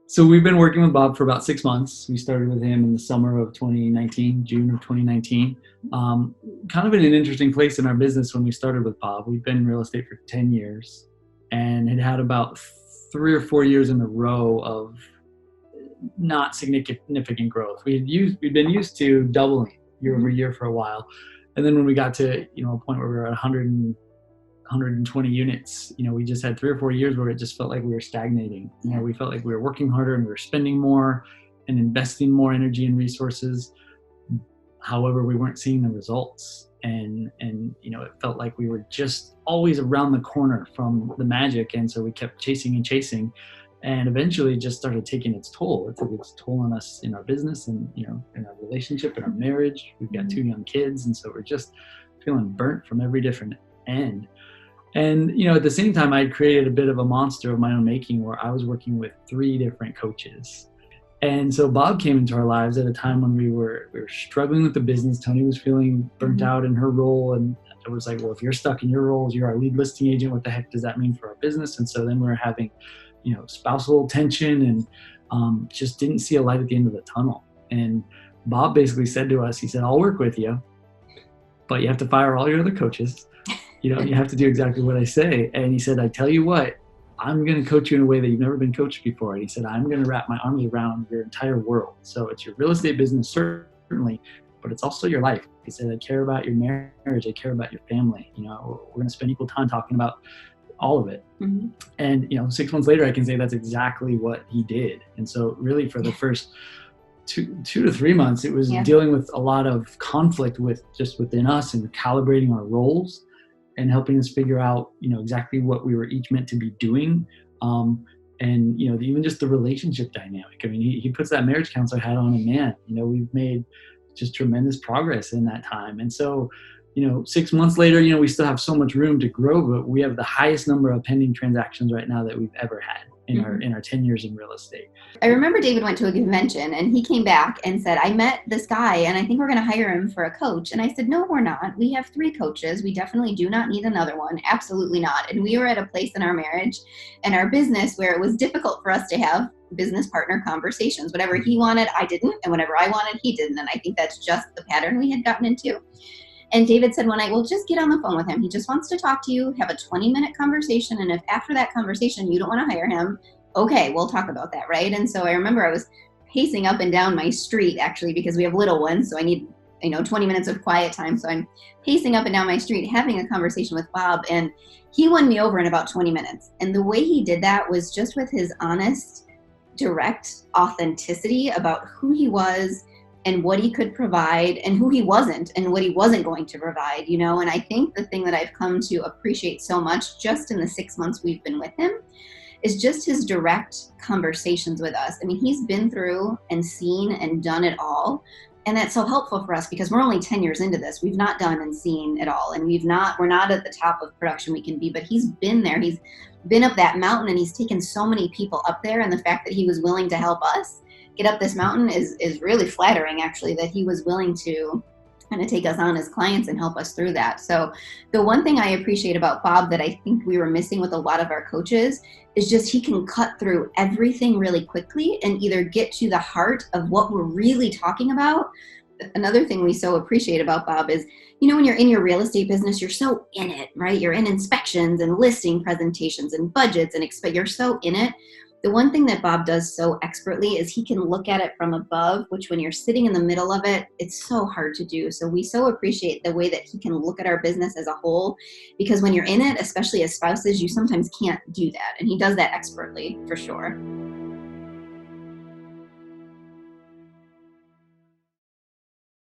So we've been working with Bob for about 6 months. We started with him in the summer of 2019, June of 2019. Kind of in an interesting place in our business when we started with Bob. We've been in real estate for 10 years and had about 3 or 4 years in a row of not significant growth. We'd been used to doubling year over year for a while. And then when we got to, a point where we were at 120 units, we just had 3 or 4 years where it just felt like we were stagnating. We felt like we were working harder and we were spending more and investing more energy and resources. However, we weren't seeing the results. And it felt like we were just always around the corner from the magic. And so we kept chasing and eventually just started taking its toll. It took its toll on us in our business and, in our relationship and our marriage. We've got 2 young kids. And so we're just feeling burnt from every different end. And, at the same time, I created a bit of a monster of my own making where I was working with 3 different coaches. And so Bob came into our lives at a time when we were struggling with the business. Toni was feeling burnt out in her role. And it was like, well, if you're stuck in your roles, you're our lead listing agent, what the heck does that mean for our business? And so then we were having, spousal tension and just didn't see a light at the end of the tunnel. And Bob basically said to us, he said, I'll work with you, but you have to fire all your other coaches. You have to do exactly what I say. And he said, I tell you what, I'm going to coach you in a way that you've never been coached before. And he said, I'm going to wrap my arms around your entire world. So it's your real estate business, certainly, but it's also your life. He said, I care about your marriage. I care about your family. We're going to spend equal time talking about all of it. Mm-hmm. And, 6 months later, I can say that's exactly what he did. And so really for the first 2 to 3 months, it was dealing with a lot of conflict within us and calibrating our roles and helping us figure out, exactly what we were each meant to be doing. And, even just the relationship dynamic. I mean, he puts that marriage counselor hat on and man, we've made just tremendous progress in that time. And so, 6 months later, we still have so much room to grow, but we have the highest number of pending transactions right now that we've ever had in our 10 years in real estate. I remember David went to a convention and he came back and said, I met this guy and I think we're going to hire him for a coach. And I said, no, we're not. We have 3 coaches. We definitely do not need another one. Absolutely not. And we were at a place in our marriage and our business where it was difficult for us to have business partner conversations. Whatever he wanted, I didn't. And whatever I wanted, he didn't. And I think that's just the pattern we had gotten into. And David said one night, well, just get on the phone with him. He just wants to talk to you, have a 20-minute conversation. And if after that conversation you don't want to hire him, okay, we'll talk about that, right? And so I remember I was pacing up and down my street, actually, because we have little ones. So I need, 20 minutes of quiet time. So I'm pacing up and down my street, having a conversation with Bob. And he won me over in about 20 minutes. And the way he did that was just with his honest, direct authenticity about who he was and what he could provide and who he wasn't and what he wasn't going to provide, and I think the thing that I've come to appreciate so much just in the 6 months we've been with him is just his direct conversations with us. I mean, he's been through and seen and done it all. And that's so helpful for us because we're only 10 years into this. We've not done and seen it all. And we're not at the top of production we can be, but he's been there. He's been up that mountain and he's taken so many people up there. And the fact that he was willing to help us get up this mountain is really flattering, actually, that he was willing to kind of take us on as clients and help us through that. So the one thing I appreciate about Bob that I think we were missing with a lot of our coaches is just he can cut through everything really quickly and either get to the heart of what we're really talking about. Another thing we so appreciate about Bob is, when you're in your real estate business, you're so in it, right? You're in inspections and listing presentations and budgets and you're so in it. The one thing that Bob does so expertly is he can look at it from above, which when you're sitting in the middle of it, it's so hard to do. So we so appreciate the way that he can look at our business as a whole, because when you're in it, especially as spouses, you sometimes can't do that. And he does that expertly, for sure.